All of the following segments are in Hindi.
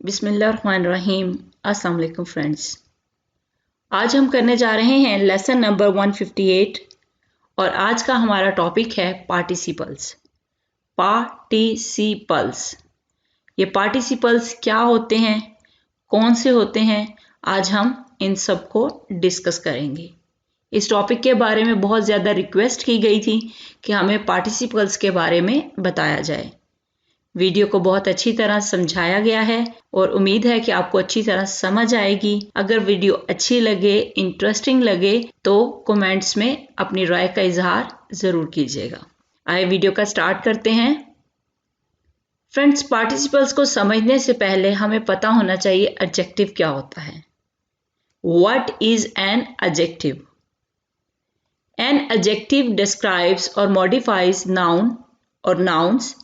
बिस्मिल्लाहिर्रहमानिर्रहीम। अस्सलाम वालेकुम फ्रेंड्स। आज हम करने जा रहे हैं लेसन नंबर 158 और आज का हमारा टॉपिक है पार्टिसिपल्स। पार्टिसिपल्स, ये पार्टिसिपल्स क्या होते हैं, कौन से होते हैं, आज हम इन सब को डिस्कस करेंगे। इस टॉपिक के बारे में बहुत ज़्यादा रिक्वेस्ट की गई थी कि हमें पार्टिसिपल्स के बारे में बताया जाए। वीडियो को बहुत अच्छी तरह समझाया गया है और उम्मीद है कि आपको अच्छी तरह समझ आएगी। अगर वीडियो अच्छी लगे, इंटरेस्टिंग लगे तो कमेंट्स में अपनी राय का इजहार ज़रूर कीजिएगा। आइए वीडियो का स्टार्ट करते हैं। फ्रेंड्स, पार्टिसिपल्स को समझने से पहले हमें पता होना चाहिए एडजेक्टिव क्या होता है। What is an adjective? An adjective describes और मॉडिफाइज नाउन और nouns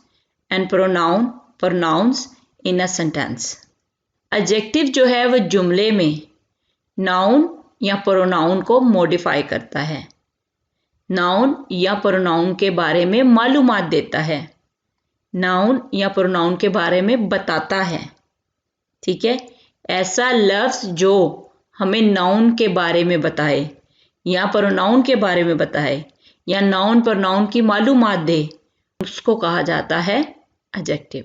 and pronouns in a sentence। Adjective जो है वह जुमले में नाउन या प्रोनाउन को मॉडिफाई करता है, नाउन या प्रोनाउन के बारे में मालूमात देता है, नाउन या प्रोनाउन के बारे में बताता है। ठीक है, ऐसा लफ्ज़ जो हमें नाउन के बारे में बताए या प्रोनाउन के बारे में बताए या नाउन प्रोनाउन की मालूमात दे, उसको कहा जाता है एडजेक्टिव।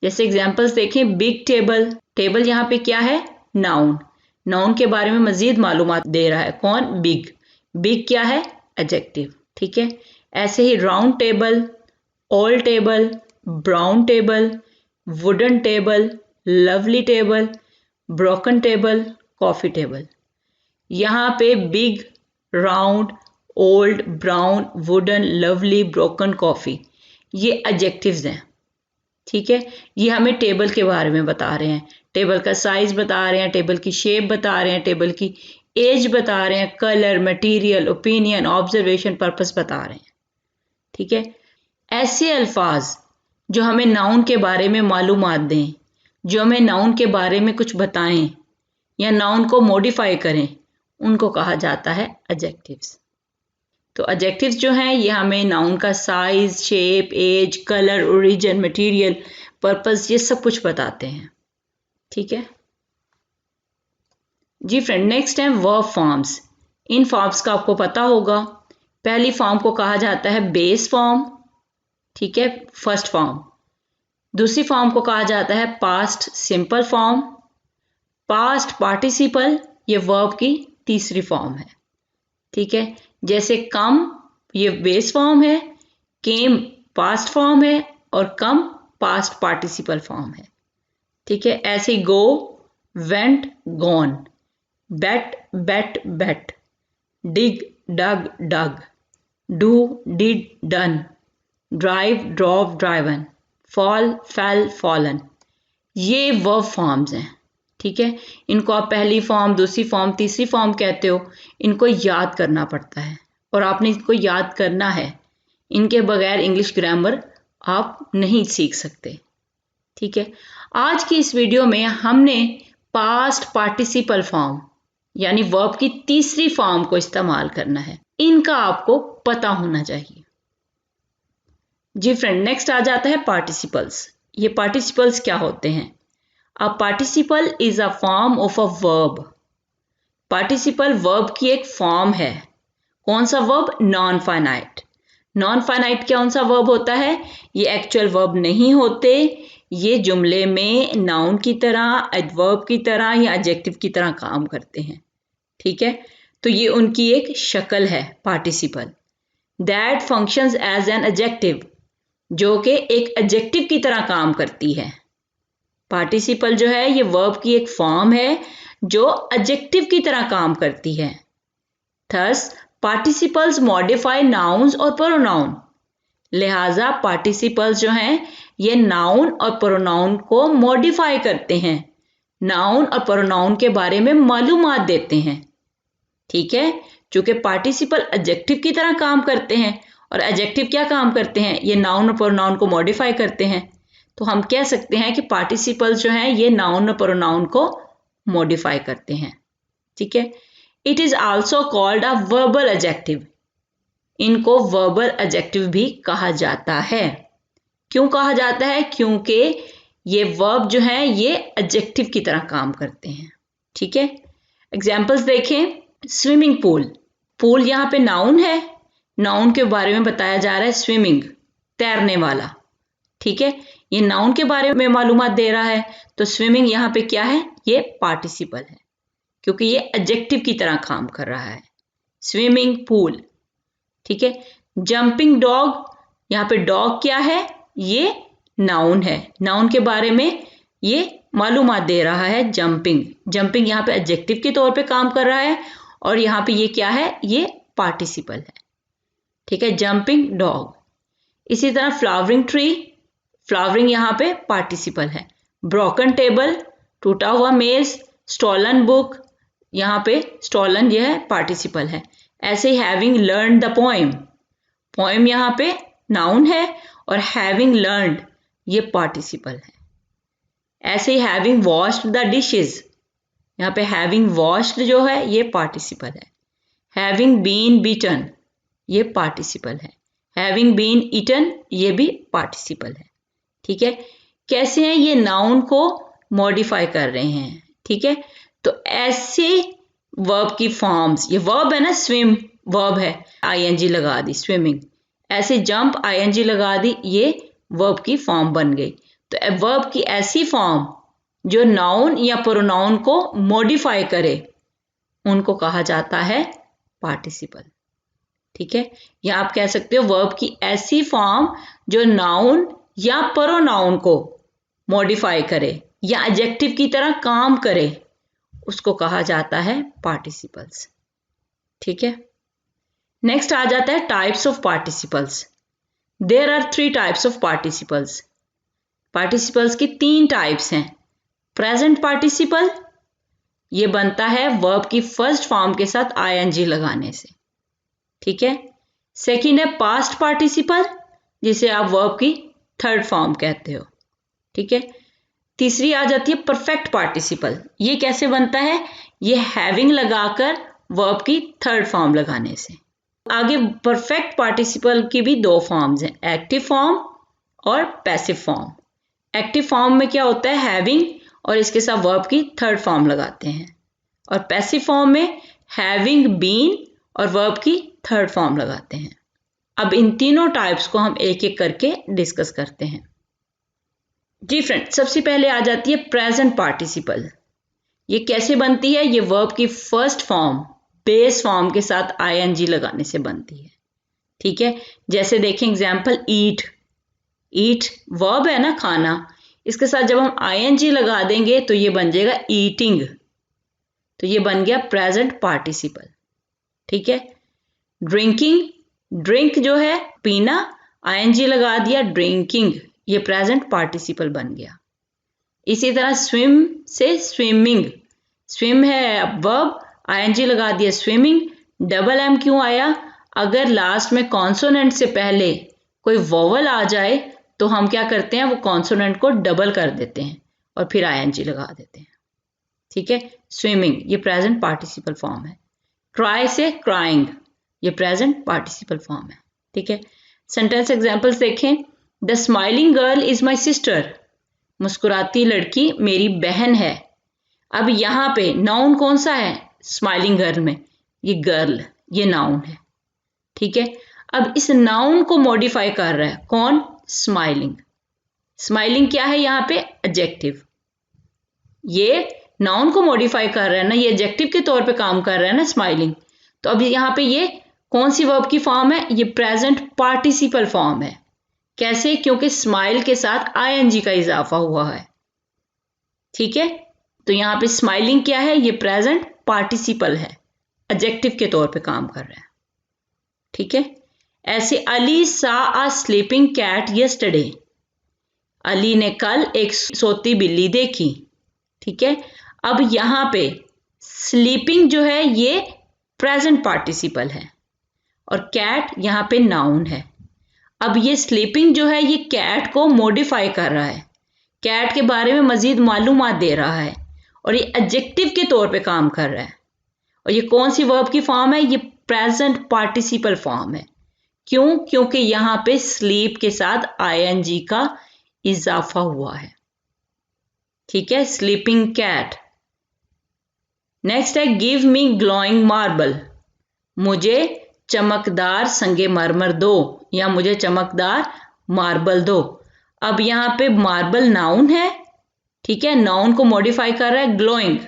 जैसे एग्जांपल्स देखें, बिग टेबल। टेबल यहाँ पे क्या है? नाउन। नाउन के बारे में मजीद मालूमात दे रहा है कौन? बिग। बिग क्या है? एडजेक्टिव। ठीक है, ऐसे ही round table, all table, brown table, wooden table, lovely table, broken table, coffee table. यहाँ पे big, round, old, brown, wooden, lovely, broken, coffee, ये एडजेक्टिव्स हैं। ठीक है, ये हमें टेबल के बारे में बता रहे हैं, टेबल का साइज बता रहे हैं, टेबल की शेप बता रहे हैं, टेबल की एज बता रहे हैं, colour, material, opinion, observation, purpose बता रहे हैं। ठीक है, ऐसे अल्फाज जो हमें नाउन के बारे में मालूमात दें, जो हमें नाउन के बारे में कुछ बताएं या नाउन को मॉडिफाई करें, उनको कहा जाता है एडजेक्टिव्स। तो एडजेक्टिव्स जो हैं ये हमें नाउन का size, shape, age, colour, origin, material, purpose, ये सब कुछ बताते हैं। ठीक है जी फ्रेंड, नेक्स्ट है वर्ब फॉर्म्स। इन फॉर्म्स का आपको पता होगा। पहली फॉर्म को कहा जाता है बेस फॉर्म। ठीक है, फर्स्ट फॉर्म। दूसरी फॉर्म को कहा जाता है past simple form. Past participle ये वर्ब की तीसरी फॉर्म है। ठीक है, जैसे कम ये बेस फॉर्म है, केम पास्ट फॉर्म है और कम पास्ट पार्टिसिपल फॉर्म है। ठीक है, ऐसे go, went, gone, bet, bet, bet, dig, dug, dug, do, did, done, drive, drove, driven, fall, fell, fallen, ये वर्ब फॉर्म्स हैं। ठीक है, इनको आप पहली फॉर्म, दूसरी फॉर्म, तीसरी फॉर्म कहते हो। इनको याद करना पड़ता है और आपने इनको याद करना है। इनके बगैर इंग्लिश ग्रामर आप नहीं सीख सकते। ठीक है, आज की इस वीडियो में हमने पास्ट पार्टिसिपल फॉर्म यानी वर्ब की तीसरी फॉर्म को इस्तेमाल करना है। इनका आपको पता होना चाहिए। जी फ्रेंड, नेक्स्ट आ जाता है पार्टिसिपल्स। ये पार्टिसिपल्स क्या होते हैं? A participle is a form of a verb। Participle verb की एक फॉर्म है। कौन सा verb? Non finite. Non finite कौन सा वर्ब होता है? ये एक्चुअल वर्ब नहीं होते, ये जुमले में नाउन की तरह, एडवर्ब की तरह या एडजेक्टिव की तरह काम करते हैं। ठीक है, तो ये उनकी एक शक्ल है participle. That functions as an adjective, जो कि एक एडजेक्टिव की तरह काम करती है। पार्टिसिपल जो है ये वर्ब की एक फॉर्म है जो एडजेक्टिव की तरह काम करती है। थस पार्टिसिपल्स मॉडिफाई नाउन्स और प्रोनाउन। लिहाजा पार्टिसिपल्स जो हैं ये नाउन और प्रोनाउन को मॉडिफाई करते हैं, नाउन और प्रोनाउन के बारे में मालूमात देते हैं। ठीक है, चूंकि पार्टिसिपल एडजेक्टिव की तरह काम करते हैं और एडजेक्टिव क्या काम करते हैं? ये नाउन और प्रोनाउन को मॉडिफाई करते हैं। तो हम कह सकते हैं कि पार्टिसिपल्स जो हैं ये नाउन और प्रोनाउन को मॉडिफाई करते हैं। ठीक है, it is also called a verbal adjective. इनको वर्बल एडजेक्टिव भी कहा जाता है। क्यों कहा जाता है? क्योंकि ये वर्ब जो है ये एडजेक्टिव की तरह काम करते हैं। ठीक है, एग्जाम्पल्स देखें। स्विमिंग पूल, पूल यहाँ पे नाउन है, नाउन के बारे में बताया जा रहा है स्विमिंग, तैरने वाला। ठीक है, ये नाउन के बारे में मालूमात दे रहा है, तो स्विमिंग यहाँ पे क्या है, ये पार्टिसिपल है क्योंकि ये एडजेक्टिव की तरह काम कर रहा है, स्विमिंग पूल। ठीक है, जंपिंग डॉग, यहाँ पे डॉग क्या है, ये नाउन है, नाउन के बारे में ये मालूमात दे रहा है जंपिंग। जंपिंग यहाँ पे एडजेक्टिव के तौर पे काम कर रहा है और यहाँ पे ये क्या है, ये पार्टिसिपल है। ठीक है, जंपिंग डॉग। इसी तरह फ्लावरिंग ट्री, फ्लावरिंग यहाँ पे पार्टिसिपल है। ब्रोकन टेबल, टूटा हुआ मेज, स्टॉलन बुक, यहाँ पे स्टॉलन ये है पार्टिसिपल है। ऐसे ही having learn the poem, poem यहाँ पे नाउन है और हैविंग लर्नड ये पार्टिसिपल है। ऐसे ही हैविंग वॉश्ड द डिशेज, यहाँ पे हैविंग वॉश्ड जो है ये पार्टिसिपल है। हैविंग बीन बीटन ये पार्टिसिपल है। हैविंग बीन ईटन ये भी पार्टिसिपल है। ठीक है, कैसे हैं, ये नाउन को मॉडिफाई कर रहे हैं। ठीक है, तो ऐसे वर्ब की फॉर्म्स, ये वर्ब है ना, स्विम वर्ब है, आईएनजी लगा दी, स्विमिंग। ऐसे जंप आईएनजी लगा दी, ये वर्ब की फॉर्म बन गई। तो वर्ब की ऐसी फॉर्म जो नाउन या प्रोनाउन को मॉडिफाई करे उनको कहा जाता है पार्टिसिपल। ठीक है, या आप कह सकते हो वर्ब की ऐसी फॉर्म जो नाउन या प्रोनाउन को मॉडिफाई करे या एडजेक्टिव की तरह काम करे उसको कहा जाता है पार्टिसिपल्स। ठीक है, नेक्स्ट आ जाता है types of participles. There are 3 types of participles. Participles की 3 टाइप्स हैं। प्रेजेंट पार्टिसिपल, ये बनता है वर्ब की फर्स्ट फॉर्म के साथ आईएनजी लगाने से। ठीक है, सेकंड है पास्ट पार्टिसिपल, जिसे आप वर्ब की थर्ड फॉर्म कहते हो। ठीक है, तीसरी आ जाती है परफेक्ट पार्टिसिपल। ये कैसे बनता है, ये हैविंग लगाकर वर्ब की थर्ड फॉर्म लगाने से। आगे परफेक्ट पार्टिसिपल की भी 2 फॉर्म्स हैं, एक्टिव फॉर्म और पैसिव फॉर्म। एक्टिव फॉर्म में क्या होता है, हैविंग और इसके साथ वर्ब की थर्ड फॉर्म लगाते हैं, और पैसिव फॉर्म में हैविंग बीन और वर्ब की थर्ड फॉर्म लगाते हैं। अब इन तीनों टाइप्स को हम एक एक करके डिस्कस करते हैं। जी फ्रेंड, सबसे पहले आ जाती है प्रेजेंट पार्टिसिपल। ये कैसे बनती है, ये वर्ब की फर्स्ट फॉर्म बेस फॉर्म के साथ आईएनजी लगाने से बनती है। ठीक है, जैसे देखें एग्जाम्पल, ईट, ईट वर्ब है ना, खाना, इसके साथ जब हम आईएनजी लगा देंगे तो ये बन जाएगा ईटिंग, तो ये बन गया प्रेजेंट पार्टिसिपल। ठीक है, ड्रिंकिंग, ड्रिंक जो है पीना, आईएनजी लगा दिया ड्रिंकिंग, ये प्रेजेंट पार्टिसिपल बन गया। इसी तरह स्विम से स्विमिंग, स्विम है वर्ब, आईएनजी लगा दिया स्विमिंग। डबल एम क्यों आया, अगर लास्ट में कॉन्सोनेंट से पहले कोई वोवल आ जाए तो हम क्या करते हैं, वो कॉन्सोनेंट को डबल कर देते हैं और फिर आईएनजी लगा देते हैं। ठीक है, स्विमिंग ये प्रेजेंट पार्टिसिपल फॉर्म है। क्राई से क्राइंग, ये प्रेजेंट पार्टिसिपल फॉर्म है। ठीक है, सेंटेंस एग्जांपल्स देखें। The smiling girl is my sister, मुस्कुराती लड़की मेरी बहन है। अब यहाँ पे नाउन कौन सा है, स्माइलिंग गर्ल में ये गर्ल, ये नाउन है। ठीक है, अब इस नाउन को मॉडिफाई कर रहा है कौन, स्माइलिंग। स्माइलिंग क्या है यहाँ पे, एडजेक्टिव। ये नाउन को मॉडिफाई कर रहा है ना, ये एडजेक्टिव के तौर पे काम कर रहा है ना स्माइलिंग। तो अब यहाँ पे ये कौन सी वर्ब की फॉर्म है, ये प्रेजेंट पार्टिसिपल फॉर्म है। कैसे, क्योंकि स्माइल के साथ आईएनजी का इजाफा हुआ है। ठीक है, तो यहाँ पे स्माइलिंग क्या है, ये प्रेजेंट पार्टिसिपल है, एडजेक्टिव के तौर पे काम कर रहा है। ठीक है, ऐसे Ali saw a sleeping cat yesterday, Ali ने कल एक सोती बिल्ली देखी। ठीक है, अब यहाँ पे स्लीपिंग जो है ये प्रेजेंट पार्टिसिपल है और कैट यहाँ पे नाउन है। अब ये स्लीपिंग जो है ये कैट को मॉडिफाई कर रहा है, कैट के बारे में मजीद मालूमात दे रहा है और ये एडजेक्टिव के तौर पे काम कर रहा है। और ये कौन सी वर्ब की फॉर्म है, ये प्रेजेंट पार्टिसिपल फॉर्म है। क्यों, क्योंकि यहाँ पे स्लीप के साथ आईएनजी का इजाफा हुआ है। ठीक है, स्लीपिंग कैट। नेक्स्ट है गिव मी ग्लोइंग मार्बल, मुझे चमकदार संगमरमर दो या मुझे चमकदार मार्बल दो। अब यहाँ पे मार्बल नाउन है, ठीक है, नाउन को मॉडिफाई कर रहा है ग्लोइंग।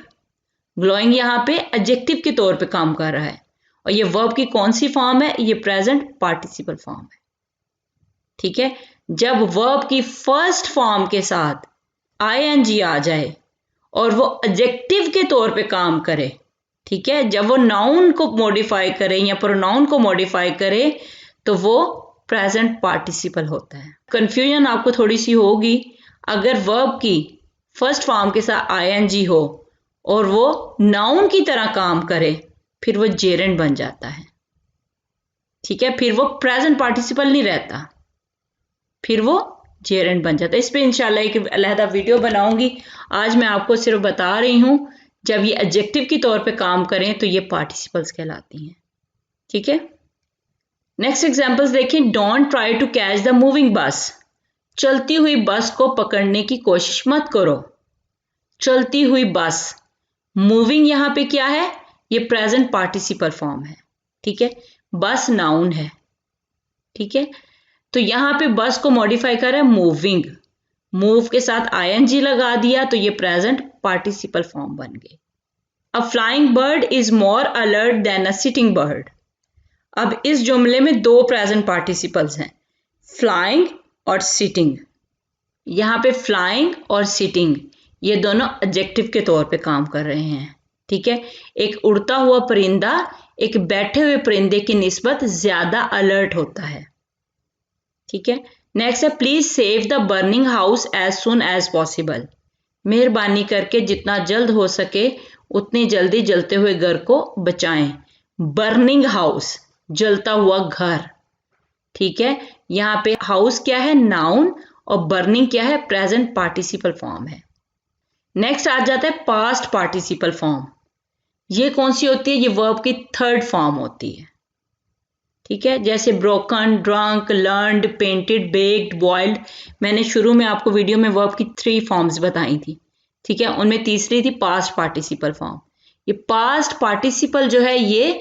ग्लोइंग यहाँ पे एडजेक्टिव के तौर पे काम कर रहा है और ये वर्ब की कौन सी फॉर्म है, ये प्रेजेंट पार्टिसिपल फॉर्म है। ठीक है, जब वर्ब की फर्स्ट फॉर्म के साथ आईएनजी आ जाए और वो एडजेक्टिव के तौर पे काम करे, ठीक है, जब वो नाउन को मॉडिफाई करे या प्रोनाउन को मॉडिफाई करे तो वो प्रेजेंट पार्टिसिपल होता है। कंफ्यूजन आपको थोड़ी सी होगी, अगर वर्ब की फर्स्ट फॉर्म के साथ आईएनजी हो और वो नाउन की तरह काम करे फिर वो जेरेंड बन जाता है। ठीक है, फिर वो प्रेजेंट पार्टिसिपल नहीं रहता, फिर वो जेरेंड बन जाता है। इस पे इंशाल्लाह एक अलहदा वीडियो बनाऊंगी। आज मैं आपको सिर्फ बता रही हूं जब ये एडजेक्टिव के तौर पे काम करें तो ये पार्टिसिपल्स कहलाती हैं। ठीक है, नेक्स्ट एग्जांपल्स देखें। Don't try to catch the moving bus, चलती हुई बस को पकड़ने की कोशिश मत करो। चलती हुई बस, मूविंग यहाँ पे क्या है, ये प्रेजेंट पार्टिसिपल फॉर्म है। ठीक है, बस नाउन है। ठीक है, तो यहाँ पे बस को मॉडिफाई कर रहा है मूविंग, मूव के साथ आईएनजी लगा दिया तो ये प्रेजेंट पार्टिसिपल फॉर्म बन गए। A flying bird is more alert than a sitting bird. अब इस जुमले में दो प्रेजेंट पार्टिसिपल्स हैं, फ्लाइंग और सिटिंग। यहाँ पे फ्लाइंग और सिटिंग ये दोनों एडजेक्टिव के तौर पे काम कर रहे हैं। ठीक है, एक उड़ता हुआ परिंदा एक बैठे हुए परिंदे की निस्बत ज्यादा अलर्ट होता है। ठीक है, नेक्स्ट है please save the burning house as soon as possible. मेहरबानी करके जितना जल्द हो सके उतनी जल्दी जलते हुए घर को बचाएं। बर्निंग हाउस, जलता हुआ घर। ठीक है, यहाँ पे हाउस क्या है, नाउन, और बर्निंग क्या है, प्रेजेंट पार्टिसिपल फॉर्म है। नेक्स्ट आ जाता है पास्ट पार्टिसिपल फॉर्म। ये कौन सी होती है, ये वर्ब की थर्ड फॉर्म होती है। ठीक है, जैसे broken, drunk, learned, painted, baked, boiled. मैंने शुरू में आपको वीडियो में वर्ब की 3 फॉर्म्स बताई थी। ठीक है, उनमें तीसरी थी पास्ट पार्टिसिपल फॉर्म। ये पास्ट पार्टिसिपल जो है ये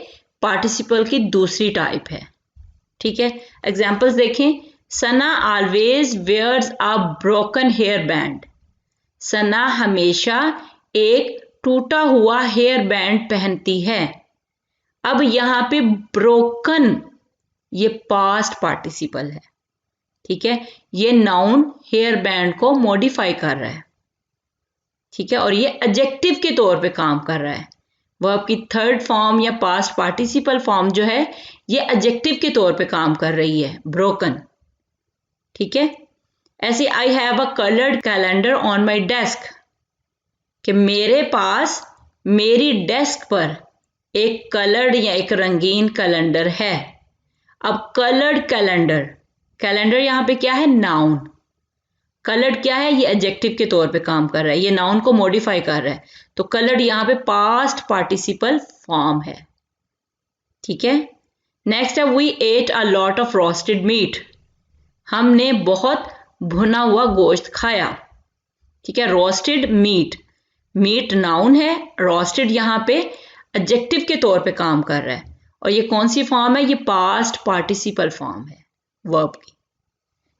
पार्टिसिपल की दूसरी टाइप है। ठीक है, एग्जाम्पल्स देखें। Sana always wears a broken hair band. Sana हमेशा एक टूटा हुआ हेयर बैंड पहनती है। अब यहाँ पे ब्रोकन ये पास्ट पार्टिसिपल है। ठीक है, ये नाउन हेयर बैंड को मॉडिफाई कर रहा है। ठीक है, और ये एडजेक्टिव के तौर पे काम कर रहा है। वर्ब की थर्ड फॉर्म या पास्ट पार्टिसिपल फॉर्म जो है ये एडजेक्टिव के तौर पे काम कर रही है, ब्रोकन। ठीक है, ऐसे I have a coloured calendar on my desk, कि मेरे पास मेरी डेस्क पर एक कलर्ड या एक रंगीन कैलेंडर है। अब कलर्ड कैलेंडर, कैलेंडर यहाँ पे क्या है, नाउन। कलर्ड क्या है, ये एडजेक्टिव के तौर पे काम कर रहा है, ये नाउन को मॉडिफाई कर रहा है। तो कलर्ड यहाँ पे पास्ट पार्टिसिपल फॉर्म है। ठीक है, नेक्स्ट है we ate a lot of roasted meat. हमने बहुत भुना हुआ गोश्त खाया। ठीक है, रोस्टेड मीट, मीट नाउन है, रोस्टेड यहाँ पे एडजेक्टिव के तौर पे काम कर रहा है और ये कौन सी फॉर्म है, ये पास्ट पार्टिसिपल फॉर्म है वर्ब की।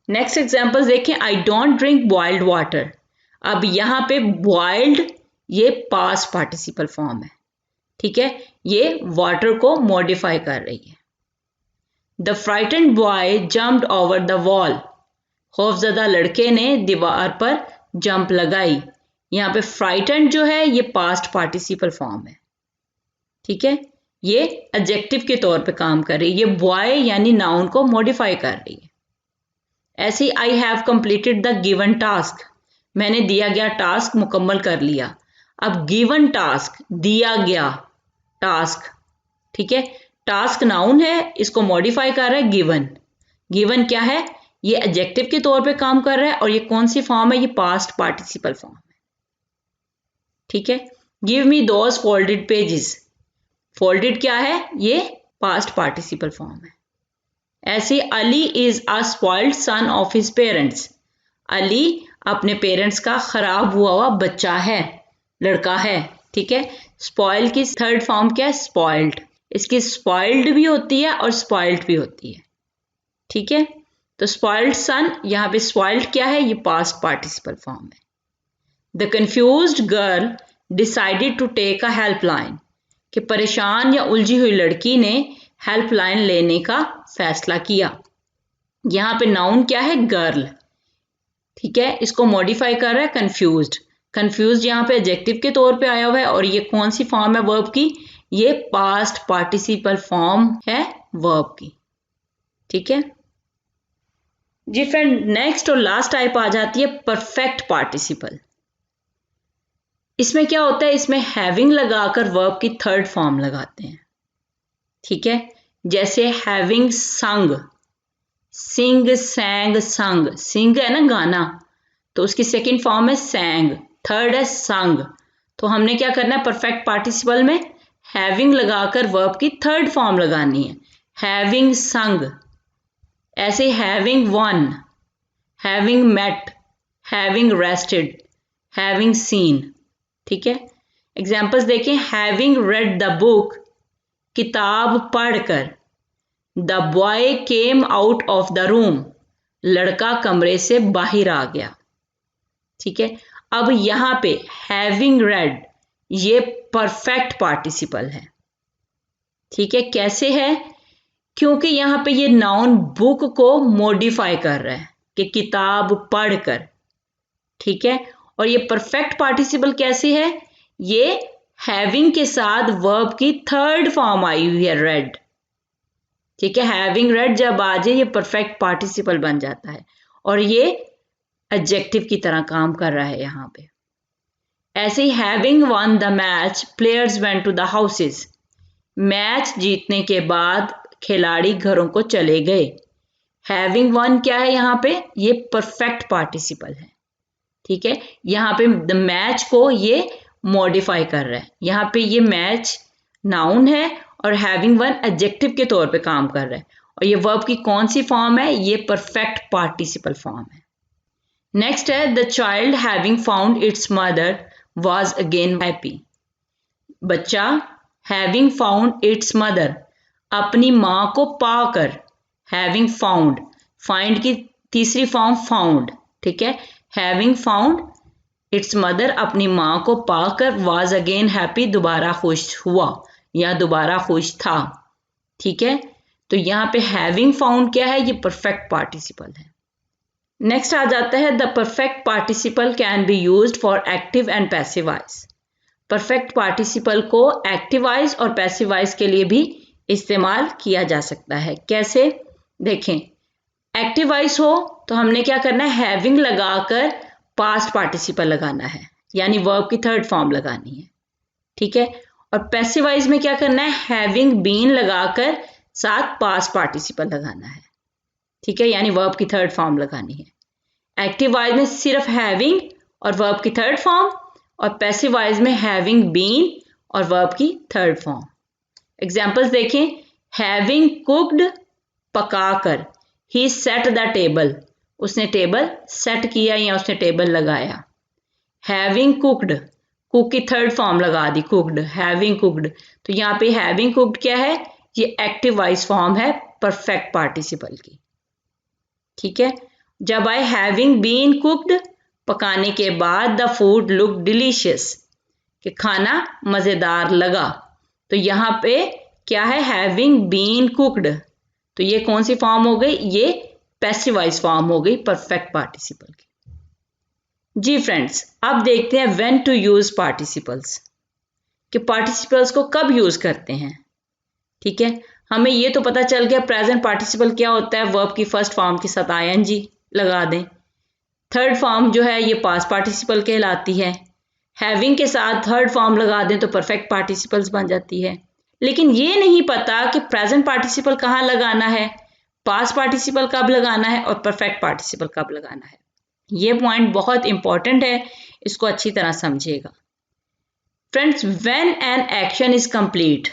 नेक्स्ट एग्जांपल्स देखें। I don't drink boiled water. अब यहाँ पे बॉइल्ड ये पास्ट पार्टिसिपल फॉर्म है। ठीक है, ये वाटर को मॉडिफाई कर रही है। The frightened boy jumped over the wall. खौफजदा लड़के ने दीवार पर जंप लगाई। यहाँ पे फ्राइटेंड जो है ये पास्ट पार्टिसिपल फॉर्म है। ठीक है, ये एडजेक्टिव के तौर पे काम कर रही है, ये बॉय यानी नाउन को मॉडिफाई कर रही है। ऐसे I have completed the given task. मैंने दिया गया टास्क मुकम्मल कर लिया। अब गिवन टास्क, दिया गया टास्क। ठीक है, टास्क नाउन है, इसको मॉडिफाई कर रहा है गिवन। गिवन क्या है, ये एडजेक्टिव के तौर पे काम कर रहा है और ये कौन सी फॉर्म है, ये पास्ट पार्टिसिपल फॉर्म है। ठीक है, give me those folded pages. Folded क्या है, ये पास्ट पार्टिसिपल फॉर्म है। ऐसे Ali is a spoiled son of his parents. Ali अपने पेरेंट्स का खराब हुआ बच्चा है, लड़का है, ठीक है। स्पॉइल की थर्ड फॉर्म क्या है? स्पॉइल्ड। इसकी स्पॉइल्ड भी होती है और स्पॉइल्ड भी होती है, ठीक है। तो स्पॉइल्ड सन, यहाँ पे स्पॉइल्ड क्या है? ये पास्ट पार्टिसिपल फॉर्म है। The confused girl decided to take a helpline, कि परेशान या उलझी हुई लड़की ने हेल्पलाइन लेने का फैसला किया। यहाँ पे नाउन क्या है? गर्ल, ठीक है। इसको मॉडिफाई कर रहा है कंफ्यूज्ड। कंफ्यूज्ड यहाँ पे एडजेक्टिव के तौर पे आया हुआ है और ये कौन सी फॉर्म है वर्ब की? ये पास्ट पार्टिसिपल फॉर्म है वर्ब की, ठीक है जी फ्रेंड। नेक्स्ट और लास्ट टाइप आ जाती है परफेक्ट पार्टिसिपल। इसमें क्या होता है? इसमें हैविंग लगाकर वर्ब की थर्ड फॉर्म लगाते हैं, ठीक है। जैसे हैविंग संग, सिंग, सैंग, संग। सिंग है ना गाना, तो उसकी सेकंड फॉर्म है सैंग, थर्ड है संग। तो हमने क्या करना है? परफेक्ट पार्टिसिपल में हैविंग लगाकर वर्ब की थर्ड फॉर्म लगानी है, हैविंग संग। ऐसे having won, having met, having rested, having seen, ठीक है। एग्जाम्पल्स देखें। हैविंग रेड द बुक, किताब पढ़कर। The boy came out of the room, लड़का कमरे से बाहर आ गया, ठीक है। अब यहां पे हैविंग रेड ये परफेक्ट पार्टिसिपल है, ठीक है। कैसे है? क्योंकि यहां पे ये नाउन बुक को मॉडिफाई कर रहा है कि किताब पढ़कर, ठीक है। और ये परफेक्ट पार्टिसिपल कैसे है? ये हैविंग के साथ वर्ब की थर्ड फॉर्म आई हुई है, रेड, ठीक है। हैविंग रेड जब आ जाए ये परफेक्ट पार्टिसिपल बन जाता है और ये एडजेक्टिव की तरह काम कर रहा है यहां पे। ऐसे ही having won the match, players went to the houses. Match जीतने के बाद खिलाड़ी घरों को चले गए। हैविंग वन क्या है यहाँ पे? ये परफेक्ट पार्टिसिपल है, ठीक है। यहाँ पे द मैच को ये मॉडिफाई कर रहा है। यहाँ पे ये मैच नाउन है और हैविंग वन एडजेक्टिव के तौर पे काम कर रहा है और ये वर्ब की कौन सी फॉर्म है? ये परफेक्ट पार्टिसिपल फॉर्म है। नेक्स्ट है the child having found it's mother was again happy. बच्चा हैविंग फाउंड इट्स मदर, अपनी माँ को पाकर, हैविंग फाउंड, फाइंड की तीसरी फॉर्म फाउंड, ठीक है। हैविंग फाउंड इट्स मदर, अपनी माँ को पाकर, वाज अगेन हैप्पी, दोबारा खुश हुआ या दोबारा खुश था, ठीक है। तो यहाँ पे हैविंग फाउंड क्या है? ये परफेक्ट पार्टिसिपल है। नेक्स्ट आ जाता है the perfect participle can be used for active and passive voice. Perfect participle को एक्टिव वॉइस और पैसिव वॉइस के लिए भी इस्तेमाल किया जा सकता है। कैसे? देखें, एक्टिव वॉइस हो तो हमने क्या करना है? हैविंग लगाकर पास्ट पार्टिसिपल लगाना है, यानी वर्ब की थर्ड फॉर्म लगानी है, ठीक है। और पैसिव वॉइस में क्या करना है? हैविंग बीन लगाकर साथ पास्ट पार्टिसिपल लगाना है, ठीक है, यानी वर्ब की थर्ड फॉर्म लगानी है। एक्टिव वॉइस में सिर्फ हैविंग और वर्ब की थर्ड फॉर्म, और पैसिव वॉइस में हैविंग बीन और वर्ब की थर्ड फॉर्म। एग्जाम्पल्स देखें। हैविंग कुक्ड, पकाकर। ही सेट द टेबल, उसने टेबल सेट किया या उसने टेबल लगाया। हैविंग कुक्ड, कुक की थर्ड फॉर्म लगा दी, कुक्ड, हैविंग कुक्ड। तो यहाँ पे हैविंग कुक्ड क्या है? ये एक्टिव वॉइस फॉर्म है परफेक्ट पार्टिसिपल की, ठीक है। जब आए हैविंग बीन कुक्ड, पकाने के बाद, द फूड लुक डिलीशियस, कि खाना मजेदार लगा। तो यहाँ पे क्या है? Having been cooked. तो ये कौन सी फॉर्म हो गई? ये पैसिव वॉइस फॉर्म हो गई परफेक्ट पार्टिसिपल की। जी फ्रेंड्स, अब देखते हैं व्हेन टू यूज पार्टिसिपल्स, कि पार्टिसिपल्स को कब यूज करते हैं, ठीक है। हमें ये तो पता चल गया प्रेजेंट पार्टिसिपल क्या होता है, वर्ब की फर्स्ट फॉर्म के साथ आईएनजी लगा दें। थर्ड फॉर्म जो है ये पास्ट पार्टिसिपल कहलाती है। हैविंग के साथ थर्ड फॉर्म लगा दें तो परफेक्ट पार्टिसिपल्स बन जाती है। लेकिन ये नहीं पता कि प्रेजेंट पार्टिसिपल कहाँ लगाना है, पास्ट पार्टिसिपल कब लगाना है और परफेक्ट पार्टिसिपल कब लगाना है। ये पॉइंट बहुत इंपॉर्टेंट है, इसको अच्छी तरह समझिएगा। Friends, when an action is complete,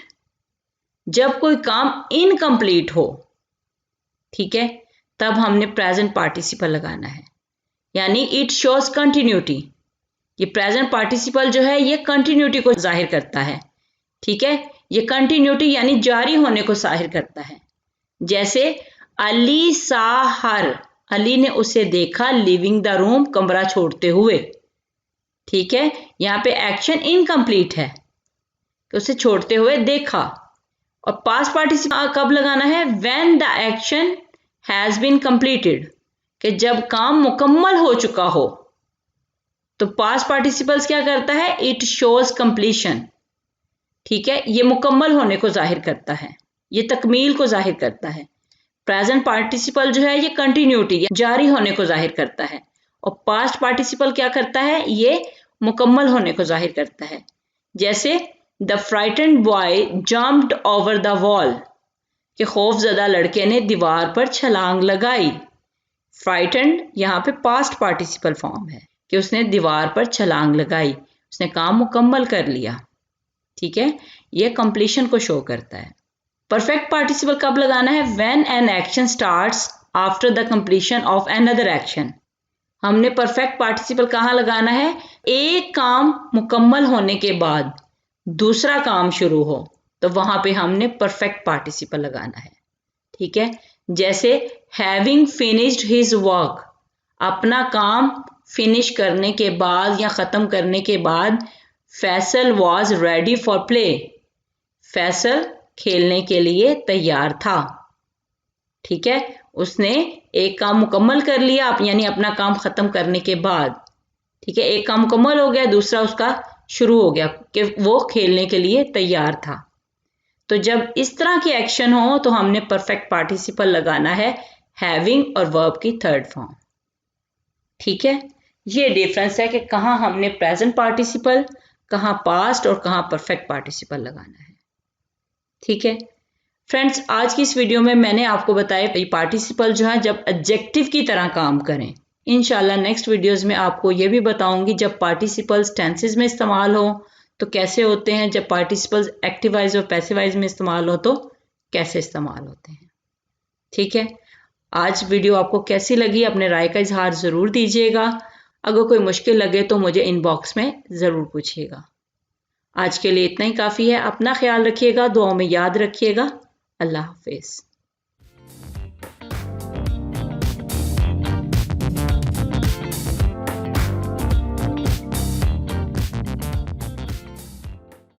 जब कोई काम इनकम्प्लीट हो, ठीक है, तब हमने प्रेजेंट पार्टिसिपल लगाना है। यानी इट शोज कंटिन्यूटी। ये प्रेजेंट पार्टिसिपल जो है ये कंटिन्यूटी को जाहिर करता है। ठीक है, ये कंटिन्यूटी यानी जारी होने को जाहिर करता है। जैसे अली सा हर, अली ने उसे देखा, लिविंग द रूम, कमरा छोड़ते हुए। ठीक है, यहाँ पे एक्शन इनकम्प्लीट है कि उसे छोड़ते हुए देखा। और पास्ट पार्टिसिपल कब लगाना है? When the action has been completed, कि जब काम मुकम्मल हो चुका हो। तो पास्ट पार्टिसिपल्स क्या करता है? It shows completion. ठीक है, ये मुकम्मल होने को जाहिर करता है, ये तकमील को जाहिर करता है। प्रेजेंट पार्टिसिपल जो है ये कंटिन्यूटी, जारी होने को जाहिर करता है। और पास्ट पार्टिसिपल क्या करता है? ये मुकम्मल होने को जाहिर करता है। जैसे the frightened boy jumped over the wall, कि खौफजदा लड़के ने दीवार पर छलांग लगाई। फ्राइटेंड यहाँ पे पास्ट पार्टिसिपल फॉर्म है कि उसने दीवार पर छलांग लगाई, उसने काम मुकम्मल कर लिया। ठीक है, ये कंप्लीशन को शो करता है। परफेक्ट पार्टिसिपल कब लगाना है? When an action starts after the completion of another action. हमने परफेक्ट पार्टिसिपल कहाँ लगाना है? एक काम मुकम्मल होने के बाद दूसरा काम शुरू हो, तो वहां पे हमने परफेक्ट पार्टिसिपल लगाना है। ठीक है, जैसे हैविंग फिनिश्ड हिज वर्क, अपना काम फिनिश करने के बाद या ख़त्म करने के बाद, Faisal was ready for play, Faisal खेलने के लिए तैयार था। ठीक है, उसने एक काम मुकम्मल कर लिया, यानी अपना काम ख़त्म करने के बाद। ठीक है, एक काम मुकम्मल हो गया, दूसरा उसका शुरू हो गया कि वो खेलने के लिए तैयार था। तो जब इस तरह के एक्शन हो तो हमने परफेक्ट पार्टिसिपल लगाना है, हैविंग और वर्ब की थर्ड फॉर्म। ठीक है, ये डिफरेंस है कि कहाँ हमने प्रेजेंट पार्टिसिपल, कहाँ पास्ट और कहाँ परफेक्ट पार्टिसिपल लगाना है। ठीक है फ्रेंड्स, आज की इस वीडियो में मैंने आपको बताया पार्टिसिपल जो है जब एडजेक्टिव की तरह काम करें। इंशाल्लाह नेक्स्ट वीडियोस में आपको ये भी बताऊंगी जब पार्टिसिपल्स टेंसेस में इस्तेमाल हो तो कैसे होते हैं, जब पार्टिसिपल्स एक्टिवाइज और पैसिवाइज में इस्तेमाल हो तो कैसे इस्तेमाल होते हैं। ठीक है, आज वीडियो आपको कैसी लगी अपने राय का इजहार ज़रूर दीजिएगा। अगर कोई मुश्किल लगे तो मुझे इनबॉक्स में ज़रूर पूछिएगा। आज के लिए इतना ही काफ़ी है। अपना ख्याल रखिएगा, दुआओं में याद रखिएगा। अल्लाह हाफिज़।